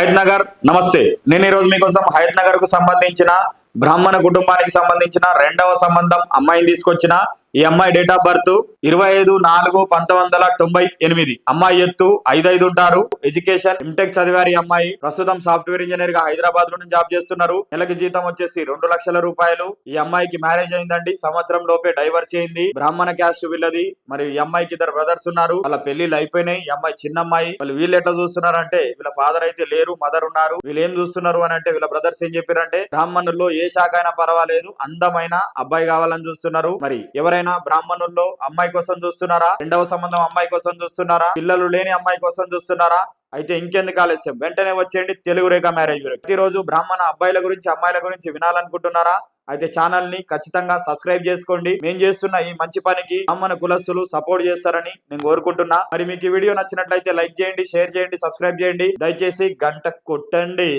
హయత్ నగర్ నమస్తే. నేను ఈ రోజు మీకోసం హయత్ నగర్ కు సంబంధించిన బ్రాహ్మణ కుటుంబానికి సంబంధించిన రెండవ సంబంధం అమ్మాయిని తీసుకొచ్చిన. ఈ అమ్మాయి డేట్ ఆఫ్ బర్త్ 25/4/1998. అమ్మాయి ఎత్తు 5'5" ఉంటారు. ఎడ్యుకేషన్ ఎంటెక్ చదివారు. ఈ అమ్మాయి ప్రస్తుతం సాఫ్ట్వేర్ ఇంజనీర్ గా హైదరాబాద్ లో జాబ్ చేస్తున్నారు. నెలకి జీతం వచ్చేసి 2 లక్షల రూపాయలు. ఈ అమ్మాయికి మ్యారేజ్ అయిందండి. సంవత్సరం లోపే డైవర్స్ అయింది. బ్రాహ్మణ క్యాస్ట్ వీళ్ళది. మరి ఈ అమ్మాయికి 2 బ్రదర్స్ ఉన్నారు. వాళ్ళ పెళ్లిళ్ళు అయిపోయినాయి. ఈ అమ్మాయి చిన్న అమ్మాయి. వీళ్ళు ఎట్లా చూస్తున్నారు అంటే వీళ్ళ ఫాదర్ అయితే లేరు, మదర్ ఉన్నారు. వీళ్ళు ఏం చూస్తున్నారు అని అంటే వీళ్ళ బ్రదర్స్ ఏం చెప్పారంటే బ్రాహ్మణుల్లో ఏ శాఖ అయినా పర్వాలేదు, అందమైన అబ్బాయి కావాలని చూస్తున్నారు. మరి ఎవరైనా బ్రాహ్మణుల్లో అమ్మాయి కోసం చూస్తున్నారా? రెండవ సంబంధం అమ్మాయి కోసం చూస్తున్నారా? పిల్లలు లేని అమ్మాయి కోసం చూస్తున్నారా? అయితే ఇంకెందుకు ఆలస్యం, వెంటనే వచ్చేయండి తెలుగు రేఖ మ్యారేజ్ బ్యూరో. ప్రతిరోజు బ్రాహ్మణ అబ్బాయిల గురించి అమ్మాయిల గురించి వినాలనుకుంటున్నారా? అయితే ఛానల్ ని ఖచ్చితంగా సబ్స్క్రైబ్ చేసుకోండి. మేము చేస్తున్న ఈ మంచి పనికి బ్రాహ్మణ కులస్తులు సపోర్ట్ చేస్తారని నేను కోరుకుంటున్నా. మరి మీకు ఈ వీడియో నచ్చినట్లయితే లైక్ చేయండి, షేర్ చేయండి, సబ్స్క్రైబ్ చేయండి. దయచేసి గంట కొట్టండి.